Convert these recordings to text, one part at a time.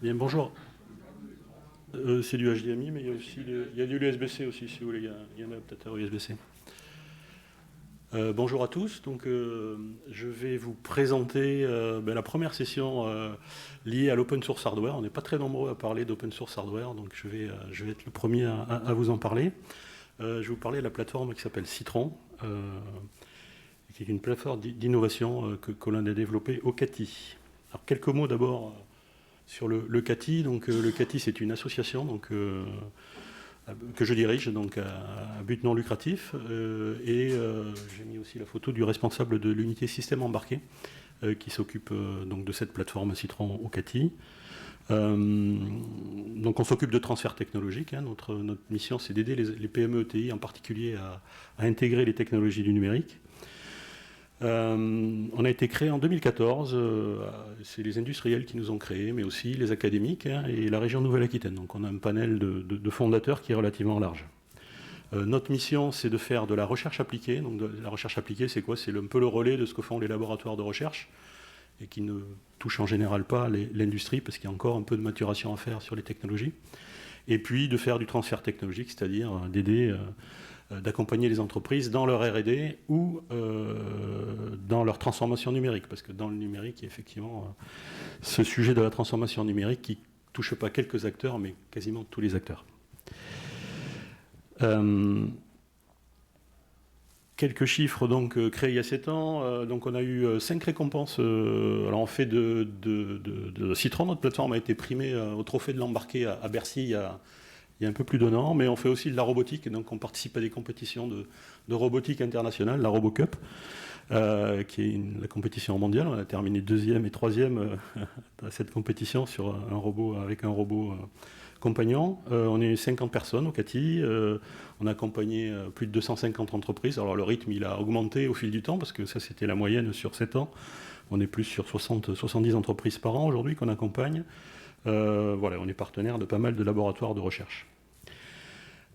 Bien, bonjour. C'est du HDMI, mais il y a aussi il y a du USB-C aussi, si vous voulez. Il y a un adaptateur USB-C. Bonjour à tous. Donc, je vais vous présenter la première session liée à l'open source hardware. On n'est pas très nombreux à parler d'open source hardware, donc je vais être le premier à vous en parler. Je vais vous parler de la plateforme qui s'appelle Citron, qui est une plateforme d'innovation que l'on a développée au CATI. Alors, quelques mots d'abord sur le CATI. Donc, le CATI, c'est une association que je dirige, donc à but non lucratif. J'ai mis aussi la photo du responsable de l'unité système embarqué qui s'occupe donc de cette plateforme Citron au CATI. Donc on s'occupe de transfert technologique. Notre mission, c'est d'aider les PME ETI en particulier à intégrer les technologies du numérique. On a été créé en 2014, c'est les industriels qui nous ont créés, mais aussi les académiques et la région Nouvelle-Aquitaine. Donc on a un panel de fondateurs qui est relativement large. Notre mission, c'est de faire de la recherche appliquée. Donc la recherche appliquée, c'est quoi? C'est un peu le relais de ce que font les laboratoires de recherche et qui ne touchent en général pas l'industrie parce qu'il y a encore un peu de maturation à faire sur les technologies. Et puis de faire du transfert technologique, c'est-à-dire d'aider d'accompagner les entreprises dans leur R&D ou dans leur transformation numérique. Parce que dans le numérique, il y a effectivement ce sujet de la transformation numérique qui ne touche pas quelques acteurs, mais quasiment tous les acteurs. Quelques chiffres donc créés il y a 7 ans. Donc on a eu 5 récompenses. Alors on fait de Citron. Notre plateforme a été primée au trophée de l'embarqué à Bercy il y a un peu plus d'1 an, mais on fait aussi de la robotique, et donc on participe à des compétitions de robotique internationale, la RoboCup, qui est la compétition mondiale. On a terminé 2e et 3e dans cette compétition sur avec un robot compagnon. On est 50 personnes au CATI, on a accompagné plus de 250 entreprises. Alors le rythme, il a augmenté au fil du temps, parce que ça c'était la moyenne sur 7 ans. On est plus sur 70 entreprises par an aujourd'hui qu'on accompagne. Voilà, on est partenaire de pas mal de laboratoires de recherche.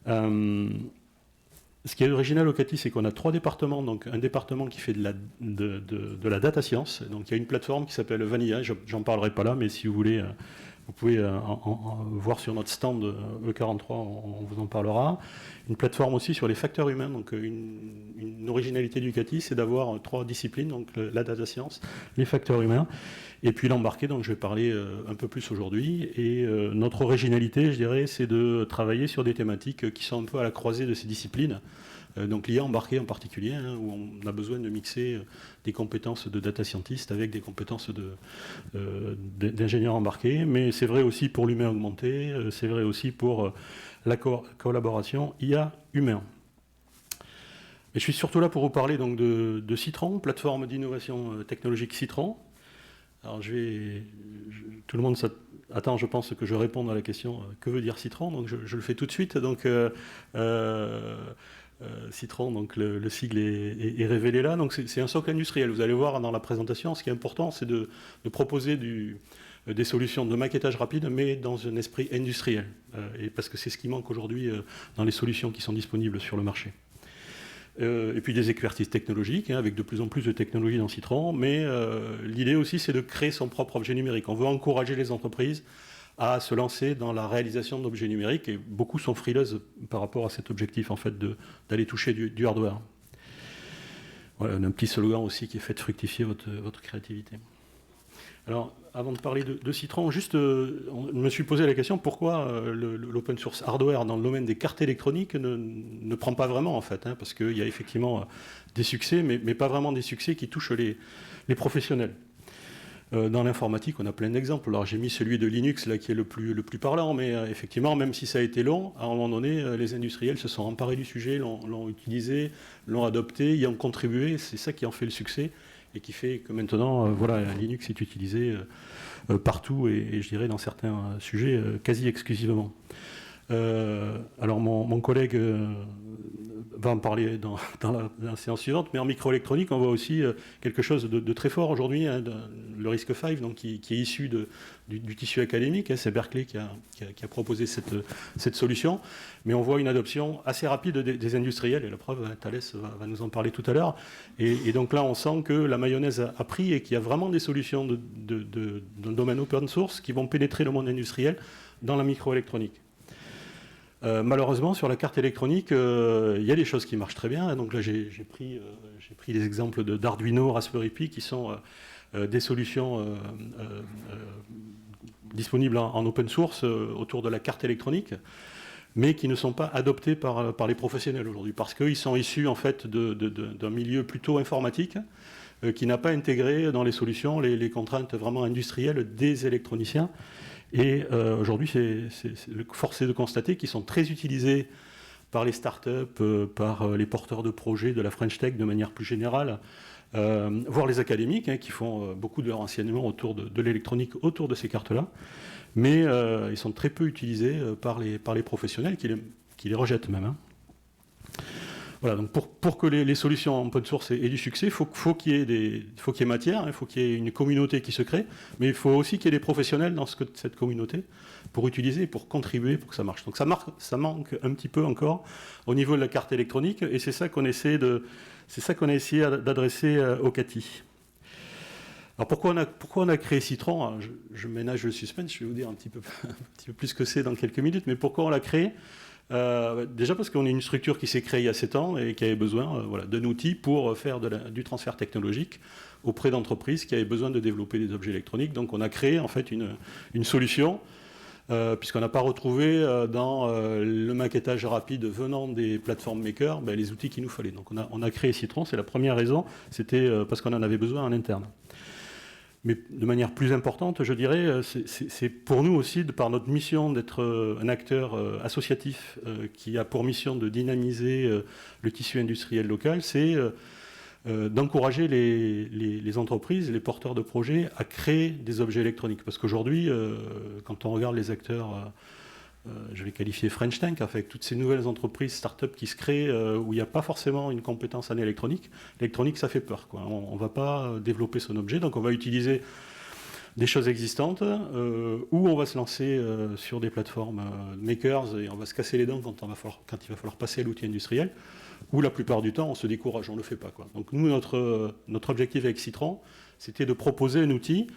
Ce qui est original au CATI, c'est qu'on a 3 départements. Donc un département qui fait de la data science. Donc il y a une plateforme qui s'appelle Vanilla, j'en parlerai pas là, mais si vous voulez, vous pouvez voir sur notre stand E43, on vous en parlera. Une plateforme aussi sur les facteurs humains. Donc une originalité du CATI, c'est d'avoir 3 disciplines, donc la data science, les facteurs humains, et puis l'embarqué, donc je vais parler un peu plus aujourd'hui. Et notre originalité, je dirais, c'est de travailler sur des thématiques qui sont un peu à la croisée de ces disciplines. Donc l'IA embarqué en particulier, où on a besoin de mixer des compétences de data scientist avec des compétences d'ingénieur embarqué. Mais c'est vrai aussi pour l'humain augmenté, c'est vrai aussi pour la collaboration IA-humain. Et je suis surtout là pour vous parler donc de Citron, plateforme d'innovation technologique Citron. Alors tout le monde attend, je pense, que je réponde à la question que veut dire Citron, donc je le fais tout de suite. Donc Citron, donc le sigle est révélé là. Donc c'est un socle industriel. Vous allez voir dans la présentation, ce qui est important, c'est de proposer des solutions de maquettage rapide, mais dans un esprit industriel. Et parce que c'est ce qui manque aujourd'hui dans les solutions qui sont disponibles sur le marché. Et puis des expertises technologiques, avec de plus en plus de technologies dans Citron, mais l'idée aussi c'est de créer son propre objet numérique. On veut encourager les entreprises à se lancer dans la réalisation d'objets numériques, et beaucoup sont frileuses par rapport à cet objectif en fait d'aller toucher du hardware. Voilà, on a un petit slogan aussi qui est fait fructifier votre créativité. Alors, avant de parler de Citron, juste, je me suis posé la question pourquoi l'open source hardware dans le domaine des cartes électroniques ne prend pas vraiment, en fait, parce qu'il y a effectivement des succès, mais pas vraiment des succès qui touchent les professionnels. Dans l'informatique, on a plein d'exemples. Alors, j'ai mis celui de Linux, là, qui est le plus parlant, mais effectivement, même si ça a été long, à un moment donné, les industriels se sont emparés du sujet, l'ont utilisé, l'ont adopté, y ont contribué. C'est ça qui en fait le succès, et qui fait que maintenant, voilà, Linux est utilisé partout, et je dirais dans certains sujets quasi exclusivement. Alors mon collègue va en parler dans la séance suivante, mais en microélectronique, on voit aussi quelque chose de très fort aujourd'hui, hein, le RISC-V, donc qui est issu du tissu académique, hein, c'est Berkeley qui a proposé cette solution, mais on voit une adoption assez rapide des industriels, et la preuve, hein, Thales va nous en parler tout à l'heure, et donc là on sent que la mayonnaise a pris et qu'il y a vraiment des solutions dans le domaine open source qui vont pénétrer le monde industriel dans la microélectronique. Malheureusement, sur la carte électronique, il y a des choses qui marchent très bien. Donc là, j'ai pris des exemples d'Arduino, Raspberry Pi, qui sont des solutions disponibles en open source autour de la carte électronique, mais qui ne sont pas adoptées par les professionnels aujourd'hui, parce qu'ils sont issus en fait d'un milieu plutôt informatique, qui n'a pas intégré dans les solutions les contraintes vraiment industrielles des électroniciens. Et aujourd'hui, force est de constater qu'ils sont très utilisés par les startups, par les porteurs de projets de la French Tech de manière plus générale, voire les académiques, hein, qui font beaucoup de leur enseignement autour de l'électronique, autour de ces cartes-là. Mais ils sont très peu utilisés par les professionnels qui les rejettent même. Hein. Voilà, donc pour que les solutions open source aient du succès, il faut qu'il y ait matière, il faut qu'il y ait une communauté qui se crée, mais il faut aussi qu'il y ait des professionnels dans cette communauté pour utiliser, pour contribuer, pour que ça marche. Donc ça manque un petit peu encore au niveau de la carte électronique, et c'est ça qu'on a essayé d'adresser au CATI. Alors pourquoi on a créé Citron? Alors je ménage le suspense, je vais vous dire un petit peu plus ce que c'est dans quelques minutes, mais pourquoi on l'a créé? Déjà parce qu'on est une structure qui s'est créée il y a 7 ans et qui avait besoin d'un outil pour faire du transfert technologique auprès d'entreprises qui avaient besoin de développer des objets électroniques. Donc on a créé en fait une solution, puisqu'on n'a pas retrouvé dans le maquettage rapide venant des plateformes makers les outils qu'il nous fallait. Donc on a créé Citron, c'est la première raison, c'était parce qu'on en avait besoin en interne. Mais de manière plus importante, je dirais, c'est pour nous aussi, par notre mission d'être un acteur associatif qui a pour mission de dynamiser le tissu industriel local, c'est d'encourager les entreprises, les porteurs de projets à créer des objets électroniques. Parce qu'aujourd'hui, quand on regarde les acteurs, je vais qualifier French Tech, avec toutes ces nouvelles entreprises, start-up qui se créent, où il n'y a pas forcément une compétence en électronique. L'électronique, ça fait peur, quoi. On ne va pas développer son objet, donc on va utiliser des choses existantes, ou on va se lancer sur des plateformes makers, et on va se casser les dents quand il va falloir passer à l'outil industriel, ou la plupart du temps, on se décourage, on ne le fait pas, quoi. Donc nous, notre objectif avec Citron, c'était de proposer un outil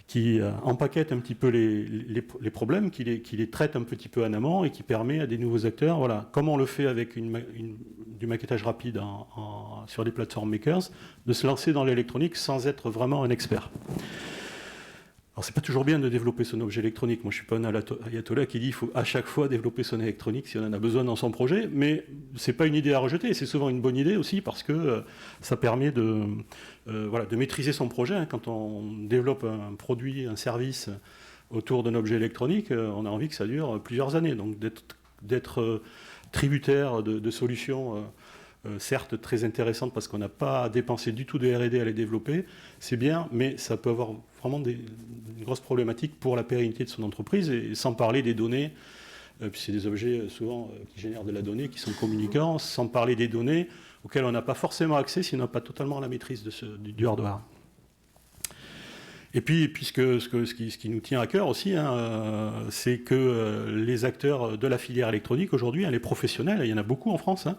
qui empaquette un petit peu les problèmes, qui les traite un petit peu en amont et qui permet à des nouveaux acteurs, comme on le fait avec du maquettage rapide sur des plateformes makers, de se lancer dans l'électronique sans être vraiment un expert. Alors c'est pas toujours bien de développer son objet électronique. Moi je suis pas un ayatollah qui dit qu'il faut à chaque fois développer son électronique si on en a besoin dans son projet, mais c'est pas une idée à rejeter, c'est souvent une bonne idée aussi parce que ça permet de maîtriser son projet. Hein. Quand on développe un produit, un service autour d'un objet électronique, on a envie que ça dure plusieurs années. Donc d'être tributaire de solutions certes très intéressantes parce qu'on n'a pas dépensé du tout de R&D à les développer, c'est bien, mais ça peut avoir vraiment une grosse problématique pour la pérennité de son entreprise, et sans parler des données, puis c'est des objets souvent qui génèrent de la donnée, qui sont communicants, sans parler des données auxquelles on n'a pas forcément accès si on n'a pas totalement la maîtrise du hardware. Et puis, ce qui nous tient à cœur aussi, hein, c'est que les acteurs de la filière électronique aujourd'hui, hein, les professionnels, il y en a beaucoup en France, hein,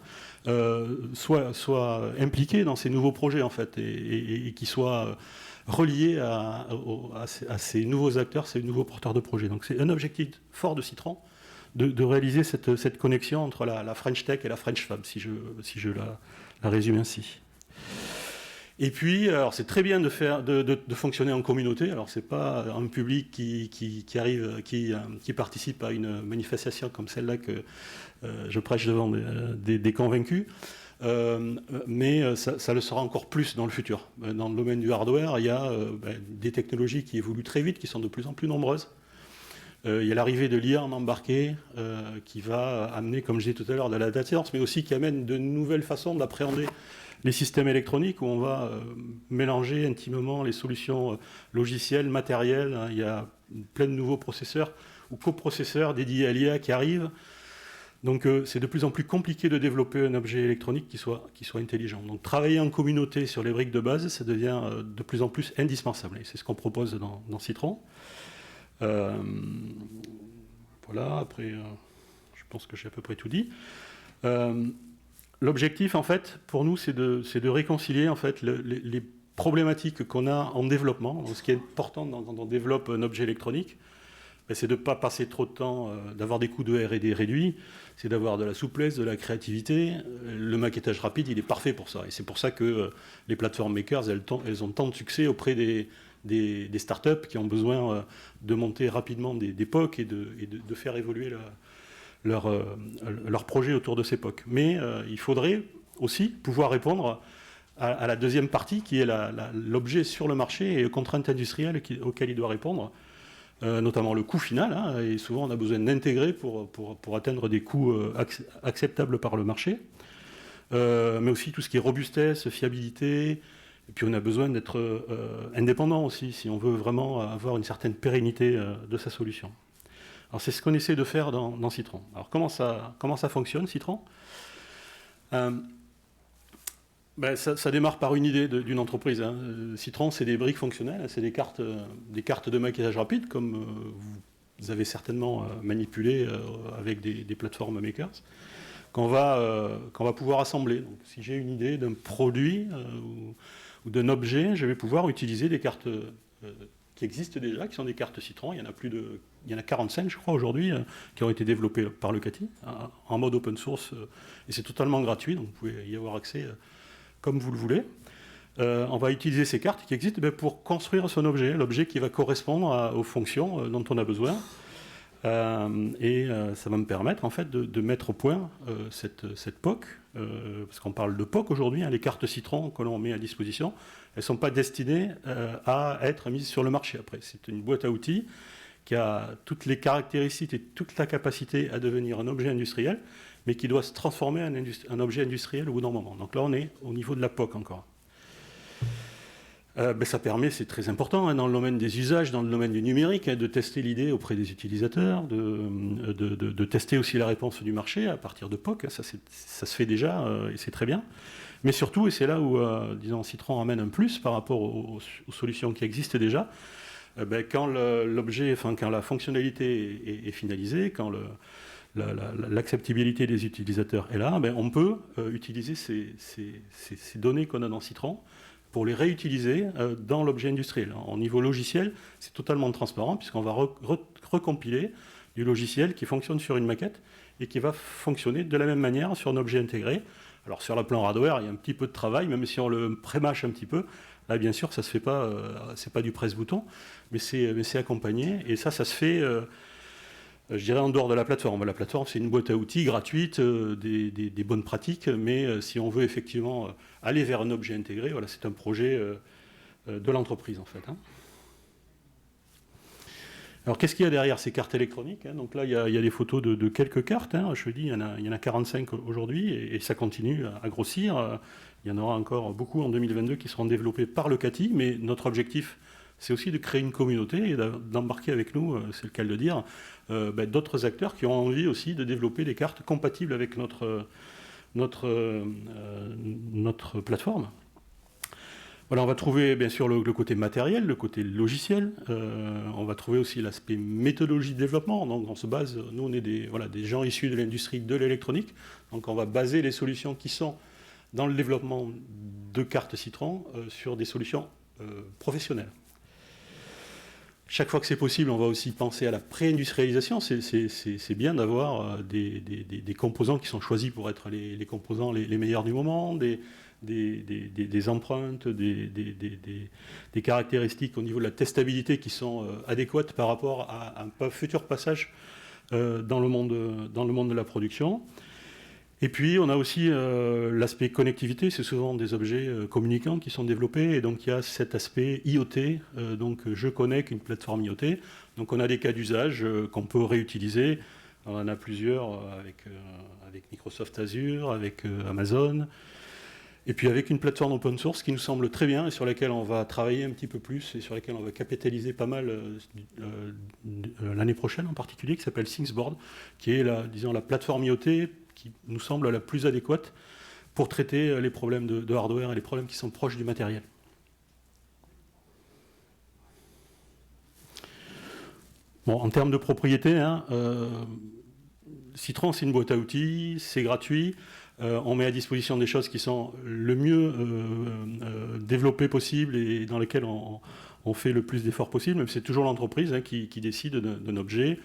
soient impliqués dans ces nouveaux projets en fait, et qui soient reliés à ces nouveaux acteurs, ces nouveaux porteurs de projets. Donc c'est un objectif fort de Citron de réaliser cette connexion entre la French Tech et la French Fab, si je la résume ainsi. Et puis, alors c'est très bien de fonctionner en communauté. Alors c'est pas un public qui arrive, qui participe à une manifestation comme celle-là que je prêche devant des convaincus, mais ça le sera encore plus dans le futur. Dans le domaine du hardware, il y a des technologies qui évoluent très vite, qui sont de plus en plus nombreuses. Il y a l'arrivée de l'IA en embarqué qui va amener, comme je disais tout à l'heure, de la data science, mais aussi qui amène de nouvelles façons d'appréhender les systèmes électroniques où on va mélanger intimement les solutions logicielles, matérielles. Hein. Il y a plein de nouveaux processeurs ou coprocesseurs dédiés à l'IA qui arrivent. Donc c'est de plus en plus compliqué de développer un objet électronique qui soit intelligent. Donc travailler en communauté sur les briques de base, ça devient de plus en plus indispensable. Et c'est ce qu'on propose dans Citron. Voilà, après, je pense que j'ai à peu près tout dit. L'objectif, en fait, pour nous, c'est de réconcilier en fait, les problématiques qu'on a en développement. Donc, ce qui est important quand on développe un objet électronique, c'est de ne pas passer trop de temps, d'avoir des coûts de R&D réduits, c'est d'avoir de la souplesse, de la créativité. Le maquettage rapide, il est parfait pour ça. Et c'est pour ça que les plateformes makers, elles ont tant de succès auprès des startups qui ont besoin de monter rapidement des POC et de faire évoluer leur projet autour de ces POC. Mais il faudrait aussi pouvoir répondre à la deuxième partie, qui est l'objet sur le marché et les contraintes industrielles auxquelles il doit répondre. Notamment le coût final, hein, et souvent on a besoin d'intégrer pour atteindre des coûts acceptables par le marché, mais aussi tout ce qui est robustesse, fiabilité, et puis on a besoin d'être indépendant aussi, si on veut vraiment avoir une certaine pérennité de sa solution. Alors c'est ce qu'on essaie de faire dans Citron. Alors comment ça fonctionne, Citron? Ça démarre par une idée d'une entreprise. Hein. Citron, c'est des briques fonctionnelles, c'est des cartes de maquettage rapide, comme vous avez certainement manipulé avec des plateformes makers, qu'on va pouvoir assembler. Donc, si j'ai une idée d'un produit ou d'un objet, je vais pouvoir utiliser des cartes qui existent déjà, qui sont des cartes Citron. Il y en a 45, je crois, aujourd'hui, qui ont été développées par le CATI, en mode open source, et c'est totalement gratuit, donc vous pouvez y avoir accès comme vous le voulez. On va utiliser ces cartes qui existent pour construire son objet, l'objet qui va correspondre aux fonctions dont on a besoin. Et ça va me permettre en fait de mettre au point cette POC, parce qu'on parle de POC aujourd'hui, hein, les cartes Citron que l'on met à disposition, elles ne sont pas destinées à être mises sur le marché après. C'est une boîte à outils qui a toutes les caractéristiques et toute la capacité à devenir un objet industriel, mais qui doit se transformer en un objet industriel au bout d'un moment. Donc là, on est au niveau de la POC encore. Ça permet, c'est très important, hein, dans le domaine des usages, dans le domaine du numérique, hein, de tester l'idée auprès des utilisateurs, de tester aussi la réponse du marché à partir de POC. Hein, ça se fait déjà et c'est très bien. Mais surtout, et c'est là où, disons, Citron amène un plus par rapport aux solutions qui existent déjà, quand l'objet, quand la fonctionnalité est finalisée, quand l'acceptabilité des utilisateurs est là, on peut utiliser ces données qu'on a dans Citron pour les réutiliser dans l'objet industriel. Au niveau logiciel, c'est totalement transparent puisqu'on va recompiler du logiciel qui fonctionne sur une maquette et qui va fonctionner de la même manière sur un objet intégré. Alors sur le plan hardware, il y a un petit peu de travail, même si on le pré-mâche un petit peu. Là, bien sûr, ça ne se fait pas, c'est pas du presse-bouton, mais c'est accompagné. Et ça se fait... je dirais en dehors de la plateforme. La plateforme, c'est une boîte à outils gratuite, des bonnes pratiques, mais si on veut effectivement aller vers un objet intégré, voilà, c'est un projet de l'entreprise en fait. Hein. Alors qu'est-ce qu'il y a derrière ces cartes électroniques, hein? Donc là, il y a des photos de quelques cartes. Hein. Je dis, il y en a 45 aujourd'hui et ça continue à grossir. Il y en aura encore beaucoup en 2022 qui seront développés par le CATI, mais notre objectif, c'est aussi de créer une communauté et d'embarquer avec nous, c'est le cas de le dire, d'autres acteurs qui ont envie aussi de développer des cartes compatibles avec notre plateforme. Voilà, on va trouver bien sûr le côté matériel, le côté logiciel. On va trouver aussi l'aspect méthodologie de développement. Donc on se base, nous on est des gens issus de l'industrie de l'électronique. Donc on va baser les solutions qui sont dans le développement de cartes Citron sur des solutions professionnelles. Chaque fois que c'est possible, on va aussi penser à la pré-industrialisation. C'est bien d'avoir des composants qui sont choisis pour être les composants les meilleurs du moment, des empreintes, des caractéristiques au niveau de la testabilité qui sont adéquates par rapport à un futur passage dans le monde de la production. Et puis, on a aussi l'aspect connectivité. C'est souvent des objets communicants qui sont développés. Et donc, il y a cet aspect IoT. Donc, je connecte une plateforme IoT. Donc, on a des cas d'usage qu'on peut réutiliser. On en a plusieurs avec Microsoft Azure, avec Amazon. Et puis avec une plateforme open source qui nous semble très bien et sur laquelle on va travailler un petit peu plus et sur laquelle on va capitaliser pas mal l'année prochaine en particulier, qui s'appelle ThingsBoard, qui est disons, la plateforme IoT qui nous semble la plus adéquate pour traiter les problèmes de hardware et les problèmes qui sont proches du matériel. Bon, en termes de propriété, Citron, c'est une boîte à outils, c'est gratuit. On met à disposition des choses qui sont le mieux développées possible et dans lesquelles on fait le plus d'efforts possible, même si c'est toujours l'entreprise qui décide d'un objet,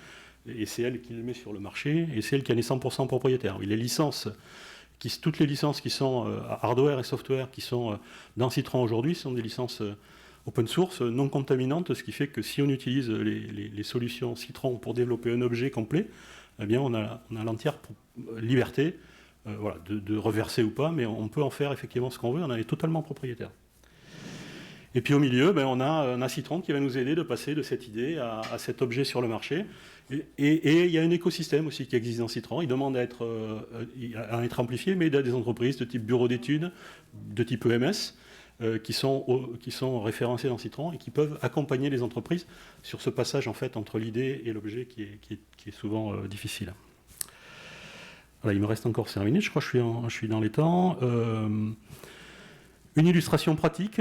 et c'est elle qui le met sur le marché, et c'est elle qui en est 100% propriétaire. Oui, toutes les licences qui sont hardware et software qui sont dans Citron aujourd'hui sont des licences open source, non contaminantes, ce qui fait que si on utilise les solutions Citron pour développer un objet complet, eh bien on a l'entière liberté voilà, de reverser ou pas, mais on peut en faire effectivement ce qu'on veut, on en est totalement propriétaire. Et puis au milieu, on a un Citron qui va nous aider de passer de cette idée à cet objet sur le marché. Et il y a un écosystème aussi qui existe dans Citron. Il demande à être amplifié, mais il y a des entreprises de type bureau d'études, de type EMS, qui sont référencées dans Citron et qui peuvent accompagner les entreprises sur ce passage en fait entre l'idée et l'objet qui est souvent difficile. Voilà, il me reste encore 5 minutes, je crois que je suis dans les temps. Une illustration pratique.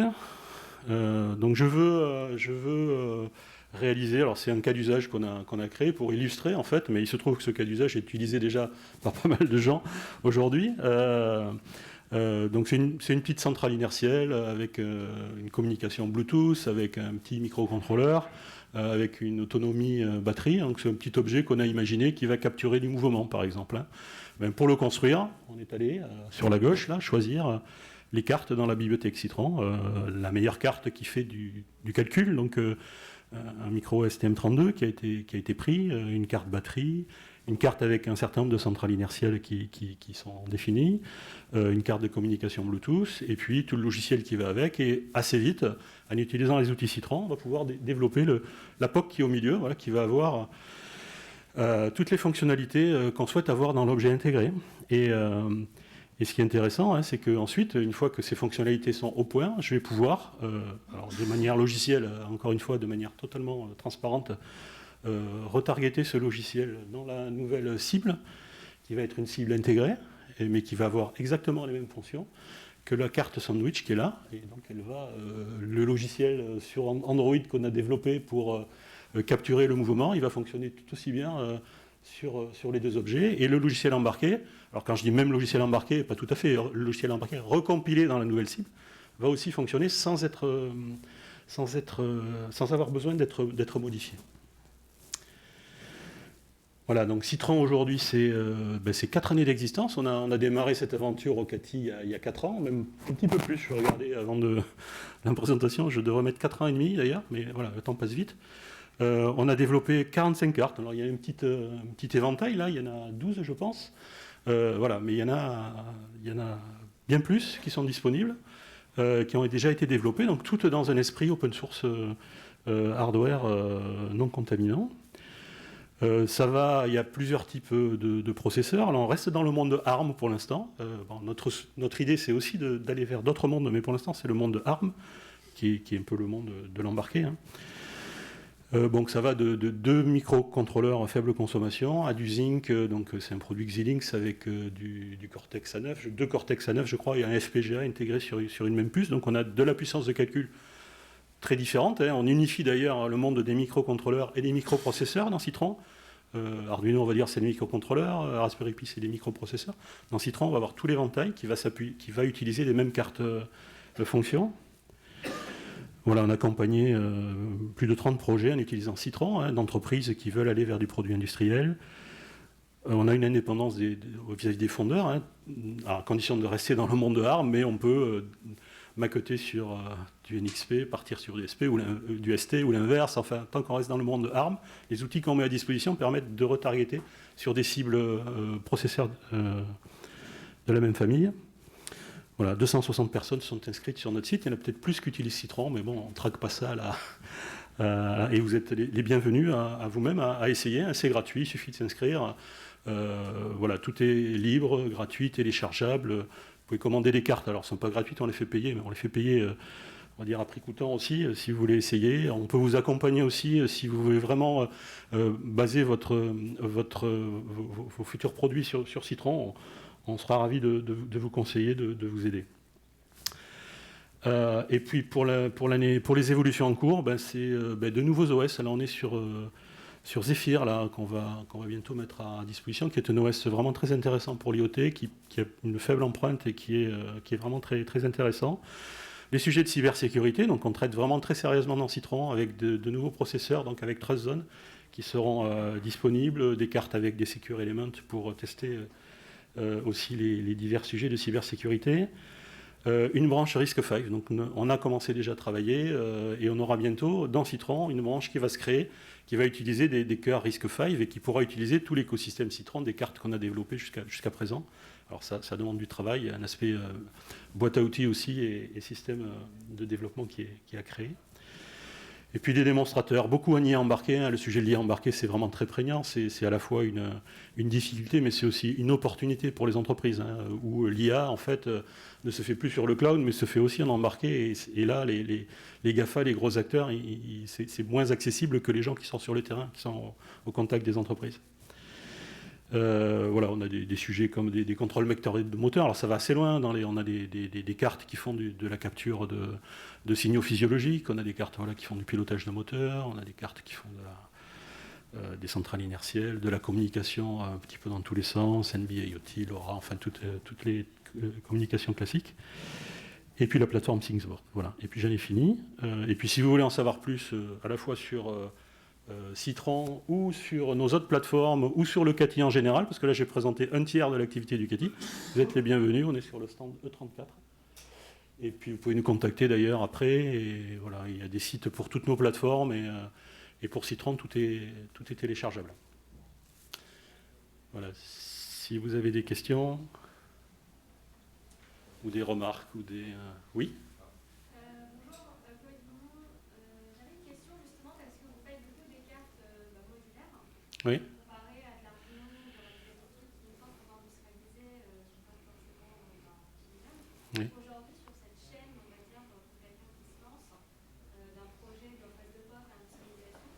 Donc je veux réaliser, alors c'est un cas d'usage qu'on a créé pour illustrer en fait, mais il se trouve que ce cas d'usage est utilisé déjà par pas mal de gens aujourd'hui. Donc c'est une petite centrale inertielle avec une communication Bluetooth, avec un petit microcontrôleur, avec une autonomie batterie. Donc c'est un petit objet qu'on a imaginé qui va capturer du mouvement par exemple. Pour le construire, on est allé sur la gauche là, choisir les cartes dans la bibliothèque Citron, la meilleure carte qui fait du calcul, donc un micro STM32 qui a été pris, une carte batterie, une carte avec un certain nombre de centrales inertielles qui sont définies, une carte de communication Bluetooth, et puis tout le logiciel qui va avec, et assez vite, en utilisant les outils Citron, on va pouvoir développer la POC qui est au milieu, voilà, qui va avoir toutes les fonctionnalités qu'on souhaite avoir dans l'objet intégré. Et ce qui est intéressant, c'est qu'ensuite, une fois que ces fonctionnalités sont au point, je vais pouvoir, alors de manière logicielle, encore une fois, de manière totalement transparente, retargeter ce logiciel dans la nouvelle cible, qui va être une cible intégrée, mais qui va avoir exactement les mêmes fonctions que la carte sandwich qui est là. Et donc le logiciel sur Android qu'on a développé pour capturer le mouvement, il va fonctionner tout aussi bien sur les deux objets. Et le logiciel embarqué, alors quand je dis même logiciel embarqué, pas tout à fait, le logiciel embarqué recompilé dans la nouvelle cible, va aussi fonctionner sans avoir besoin d'être modifié. Voilà, donc Citron aujourd'hui, c'est 4 années d'existence. On a démarré cette aventure au CATI il y a 4 ans, même un petit peu plus. Je regardais avant la présentation, je devrais mettre 4 ans et demi d'ailleurs, mais voilà, le temps passe vite. On a développé 45 cartes. Alors il y a un petit éventail là, il y en a 12 je pense. Voilà, mais il y en a bien plus qui sont disponibles, qui ont déjà été développées, donc toutes dans un esprit open source hardware non contaminant. Il y a plusieurs types de processeurs. Alors on reste dans le monde ARM pour l'instant. Notre idée c'est aussi d'aller vers d'autres mondes, mais pour l'instant c'est le monde ARM qui est un peu le monde de l'embarqué. Donc ça va de 2 microcontrôleurs à faible consommation à du Zinc, donc c'est un produit Xilinx avec du Cortex A9, 2 Cortex A9 je crois, et un FPGA intégré sur une même puce. Donc on a de la puissance de calcul très différente. On unifie d'ailleurs le monde des microcontrôleurs et des microprocesseurs dans Citron. Arduino on va dire c'est des microcontrôleurs, Raspberry Pi c'est des microprocesseurs. Dans Citron on va avoir tout l'éventail qui va utiliser les mêmes cartes de fonction. Voilà, on a accompagné plus de 30 projets en utilisant Citron, d'entreprises qui veulent aller vers du produit industriel. On a une indépendance vis-à-vis des fondeurs, à condition de rester dans le monde de ARM, mais on peut maqueter sur du NXP, partir sur du ST ou l'inverse. Enfin, tant qu'on reste dans le monde de ARM, les outils qu'on met à disposition permettent de retargeter sur des cibles processeurs de la même famille. Voilà, 260 personnes sont inscrites sur notre site. Il y en a peut-être plus qui utilisent Citron, mais bon, on ne traque pas ça là. Et vous êtes les bienvenus à vous-même à essayer. C'est gratuit, il suffit de s'inscrire. Voilà, tout est libre, gratuit, téléchargeable, pouvez commander des cartes. Alors, elles ne sont pas gratuites, on les fait payer, mais on les fait payer, on va dire, à prix coûtant aussi, si vous voulez essayer. On peut vous accompagner aussi si vous voulez vraiment baser vos futurs produits sur Citron. On sera ravis de vous conseiller, de vous aider. Et puis pour les évolutions en cours, c'est de nouveaux OS. Là, on est sur Zephyr, là, qu'on va bientôt mettre à disposition, qui est un OS vraiment très intéressant pour l'IoT, qui a une faible empreinte et qui est vraiment très, très intéressant. Les sujets de cybersécurité, donc on traite vraiment très sérieusement dans Citron avec de nouveaux processeurs, donc avec TrustZone, qui seront disponibles, des cartes avec des Secure Elements pour tester aussi les divers sujets de cybersécurité. Une branche RISC-V, donc on a commencé déjà à travailler et on aura bientôt dans Citron une branche qui va se créer, qui va utiliser des cœurs RISC-V et qui pourra utiliser tout l'écosystème Citron des cartes qu'on a développées jusqu'à présent. Alors ça demande du travail, un aspect boîte à outils aussi et système de développement qui est à créer. Et puis des démonstrateurs, beaucoup en IA embarqué. Le sujet de l'IA embarqué, c'est vraiment très prégnant. C'est à la fois une difficulté, mais c'est aussi une opportunité pour les entreprises, où l'IA, en fait, ne se fait plus sur le cloud, mais se fait aussi en embarqué. Et là, les GAFA, les gros acteurs, c'est moins accessible que les gens qui sont sur le terrain, qui sont au contact des entreprises. Voilà, on a des sujets comme des contrôles de moteur. Alors ça va assez loin. On a des cartes qui font de la capture de signaux physiologiques. On a des cartes qui font du pilotage de moteur. On a des cartes qui font des centrales inertielles, de la communication un petit peu dans tous les sens, NB, IoT, LoRa, enfin toutes les communications classiques. Et puis la plateforme ThingsBoard. Voilà. Et puis j'en ai fini. Et puis si vous voulez en savoir plus, à la fois sur Citron ou sur nos autres plateformes ou sur le CATI en général, parce que là j'ai présenté un tiers de l'activité du CATI. Vous êtes les bienvenus, on est sur le stand E34. Et puis vous pouvez nous contacter d'ailleurs après. Et voilà, il y a des sites pour toutes nos plateformes et pour Citron tout est téléchargeable. Voilà, si vous avez des questions ou des remarques ou des... Oui. Oui. Comparé à de l'Arduino ou dans la trucs qui, une fois qu'on va industrialiser, sont pas forcément utilisables. Oui. Aujourd'hui, sur cette chaîne, on va dire, pour quelqu'un qui se lance d'un projet d'un phase de POC à l'industrialisation,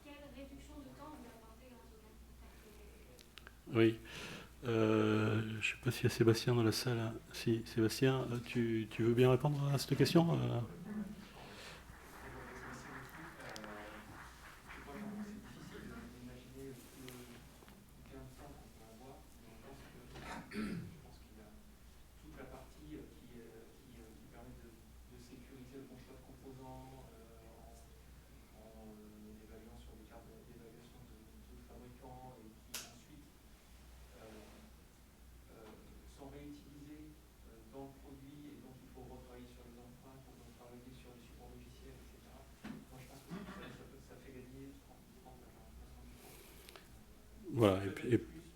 quelle réduction de temps vous apportez grâce au CATI? Oui. Je ne sais pas s'il y a Sébastien dans la salle. Si, Sébastien, tu veux bien répondre à cette question Voilà,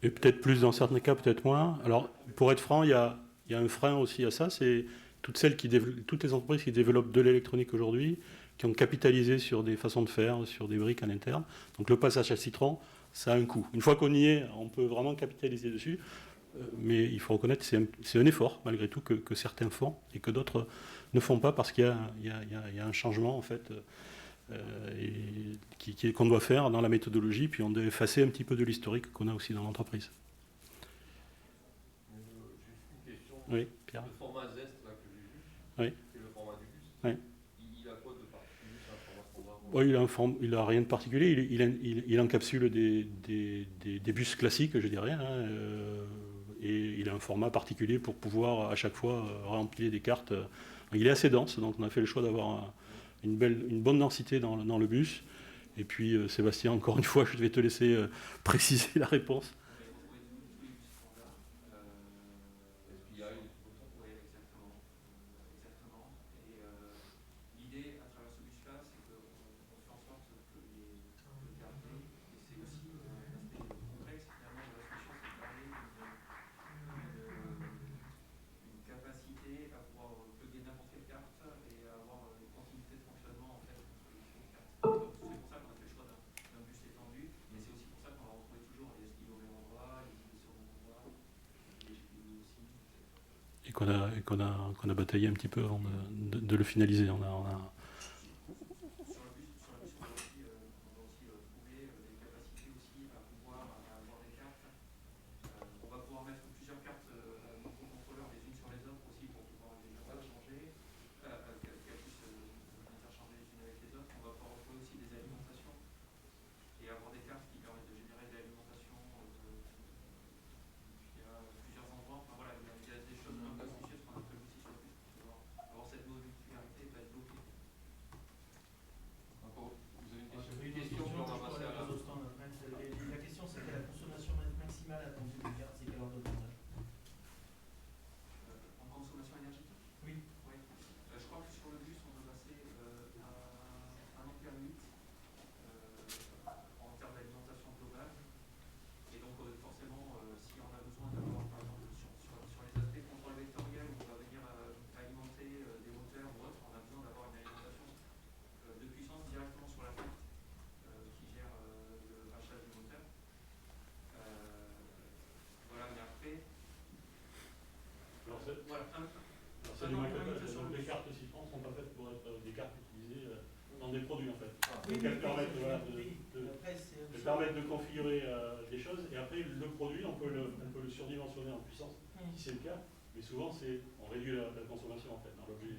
et peut-être plus dans certains cas, peut-être moins. Alors, pour être franc, il y a un frein aussi à ça, c'est toutes les entreprises qui développent de l'électronique aujourd'hui, qui ont capitalisé sur des façons de faire, sur des briques en interne. Donc le passage à Citron, ça a un coût. Une fois qu'on y est, on peut vraiment capitaliser dessus, mais il faut reconnaître que c'est un effort, malgré tout, que certains font et que d'autres ne font pas parce qu'il y a un changement, en fait, qu'on doit faire dans la méthodologie, puis on doit effacer un petit peu de l'historique qu'on a aussi dans l'entreprise. Juste une question. Oui, Pierre. Le format Zest là, que j'ai vu, oui. c'est le format du bus. Oui. Il a quoi de particulier? C'est un format standard? Oui, il a rien de particulier. Il encapsule des bus classiques, je dirais, et il a un format particulier pour pouvoir à chaque fois remplir des cartes. Il est assez dense, donc on a fait le choix d'avoir une bonne densité dans le bus. Et puis Sébastien, encore une fois, je vais te laisser préciser la réponse. qu'on a bataillé un petit peu avant de le finaliser. Sur la bus, on va aussi trouver des capacités aussi à pouvoir avoir des cartes. On va pouvoir mettre plusieurs cartes microcontrôleurs les unes sur les autres aussi pour pouvoir les interchanger, qu'elles puissent interchanger les unes avec les autres. On va pouvoir retrouver aussi des alimentations et avoir des cartes qui permettent de générer de l'alimentation il y a plusieurs endroits. Enfin, voilà, il y a des choses un peu astucieuses qu'on appelle aussi sur le bus pour pouvoir avoir cette modularité et pas être bloqué. Vous avez une question pour passer à la... La question, c'était la consommation maximale attendue de carte, c'est quelle ordre de grandeur? En consommation énergétique? Oui. Oui. Je crois que sur le bus, on peut passer à 1 ampère 8 en termes d'alimentation globale. Et donc, forcément, si on a besoin d'avoir, par exemple, sur les aspects contrôle vectoriel, où on va venir alimenter des moteurs ou autres, on a besoin d'avoir une alimentation de puissance directement sur la carte qui gère le rachat du moteur. Voilà, mais après. Alors, Voilà, les cartes Citron ne sont pas faites pour être des cartes utilisées dans des produits en fait. Oui, Donc elles permettent de permettent de configurer des choses et après le produit on peut le surdimensionner en puissance si c'est le cas, mais souvent on réduit la consommation en fait dans l'objet.